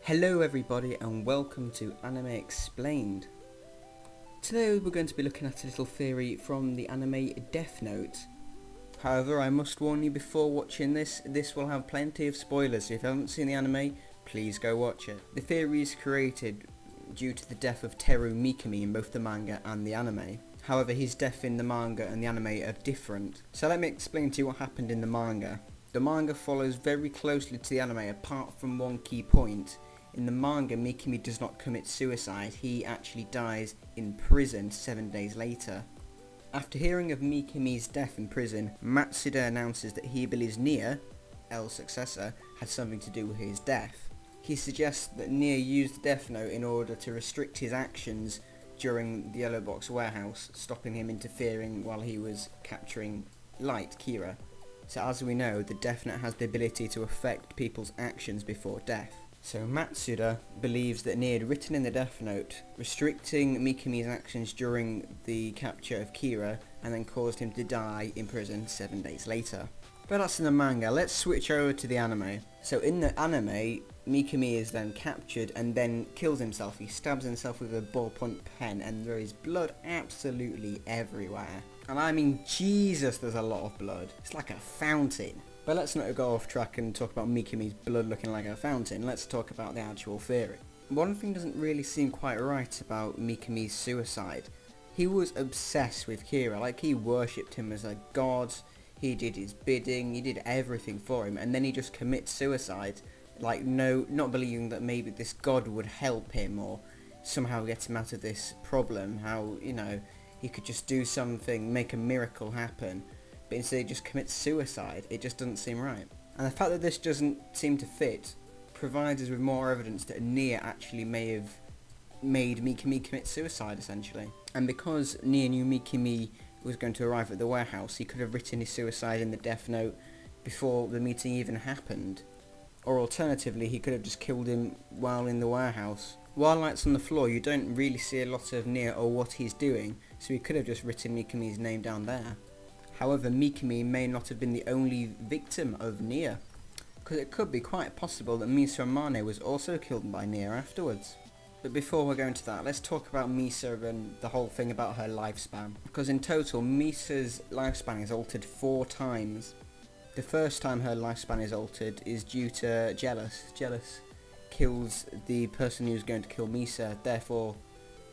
Hello everybody and welcome to Anime Explained. Today we're going to be looking at a little theory from the anime Death Note. However, I must warn you before watching this will have plenty of spoilers, so if you haven't seen the anime, please go watch it. The theory is created due to the death of Teru Mikami in both the manga and the anime. However, his death in the manga and the anime are different. So let me explain to you what happened in the manga. The manga follows very closely to the anime apart from one key point. In the manga, Mikami does not commit suicide, he actually dies in prison 7 days later. After hearing of Mikami's death in prison, Matsuda announces that he believes Nia, L's successor, had something to do with his death. He suggests that Nia used the Death Note in order to restrict his actions during the Yellow Box warehouse, stopping him interfering while he was capturing Light, Kira. So as we know, the Death Note has the ability to affect people's actions before death. So Matsuda believes that Nia had written in the Death Note, restricting Mikami's actions during the capture of Kira, and then caused him to die in prison 7 days later. But that's in the manga. Let's switch over to the anime. So in the anime, Mikami is then captured and then kills himself. He stabs himself with a ballpoint pen and there is blood absolutely everywhere. And I mean, Jesus, there's a lot of blood. It's like a fountain. But let's not go off track and talk about Mikami's blood looking like a fountain. Let's talk about the actual theory. One thing doesn't really seem quite right about Mikami's suicide. He was obsessed with Kira, like he worshipped him as a god, he did his bidding, he did everything for him, and then he just commits suicide, like not believing that maybe this god would help him or somehow get him out of this problem, how, you know, he could just do something, make a miracle happen. But instead he just commits suicide. It just doesn't seem right. And the fact that this doesn't seem to fit provides us with more evidence that Nia actually may have made Mikami commit suicide, essentially. And because Nia knew Mikami was going to arrive at the warehouse, he could have written his suicide in the Death Note before the meeting even happened. Or alternatively, he could have just killed him while in the warehouse. While Light's on the floor, you don't really see a lot of Nia or what he's doing, so he could have just written Mikami's name down there. However, Mikami may not have been the only victim of Nia, because it could be quite possible that Misa Amane was also killed by Nia afterwards. But before we go into that, let's talk about Misa and the whole thing about her lifespan. Because in total, Misa's lifespan is altered 4 times. The first time her lifespan is altered is due to Jealous. Jealous kills the person who's going to kill Misa, therefore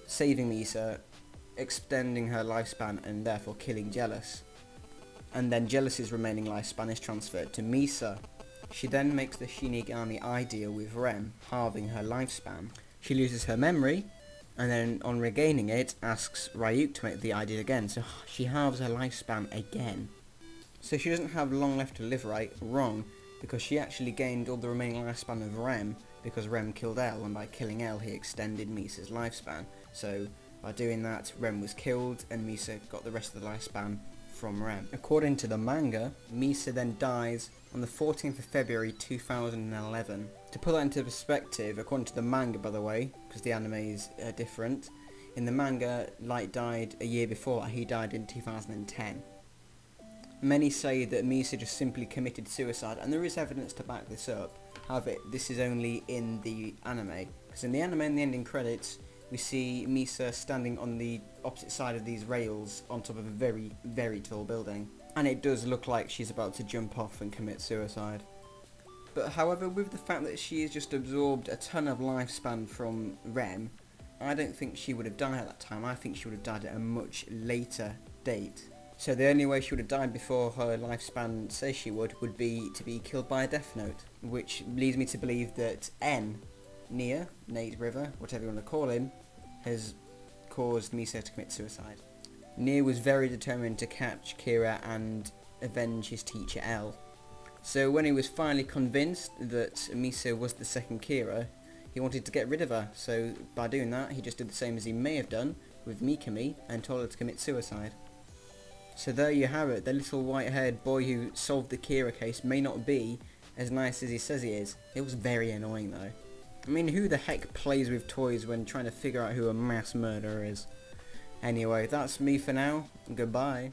saving Misa, extending her lifespan and therefore killing Jealous. And then Jealous's remaining lifespan is transferred to Misa. She then makes the Shinigami ideal with Rem, halving her lifespan. She loses her memory, and then on regaining it, asks Ryuk to make the ideal again, so she halves her lifespan again. So she doesn't have long left to live, right? Wrong, because she actually gained all the remaining lifespan of Rem, because Rem killed L, and by killing L he extended Misa's lifespan. So by doing that, Rem was killed, and Misa got the rest of the lifespan from Rem. According to the manga, Misa then dies on the 14th of February 2011. To put that into perspective, according to the manga, by the way, because the anime is different, in the manga, Light died a year before. He died in 2010. Many say that Misa just simply committed suicide, and there is evidence to back this up. However, this is only in the anime, because in the anime, in the ending credits, we see Misa standing on the opposite side of these rails on top of a very, very tall building. And it does look like she's about to jump off and commit suicide. But however, with the fact that she has just absorbed a ton of lifespan from Rem, I don't think she would have died at that time. I think she would have died at a much later date. So the only way she would have died before her lifespan says she would be to be killed by a Death Note. Which leads me to believe that Nia, Nate River, whatever you want to call him, has caused Misa to commit suicide. Nia was very determined to catch Kira and avenge his teacher L. So when he was finally convinced that Misa was the second Kira, he wanted to get rid of her. So by doing that, he just did the same as he may have done with Mikami and told her to commit suicide. So there you have it, the little white-haired boy who solved the Kira case may not be as nice as he says he is. It was very annoying though. I mean, who the heck plays with toys when trying to figure out who a mass murderer is? Anyway, that's me for now. Goodbye.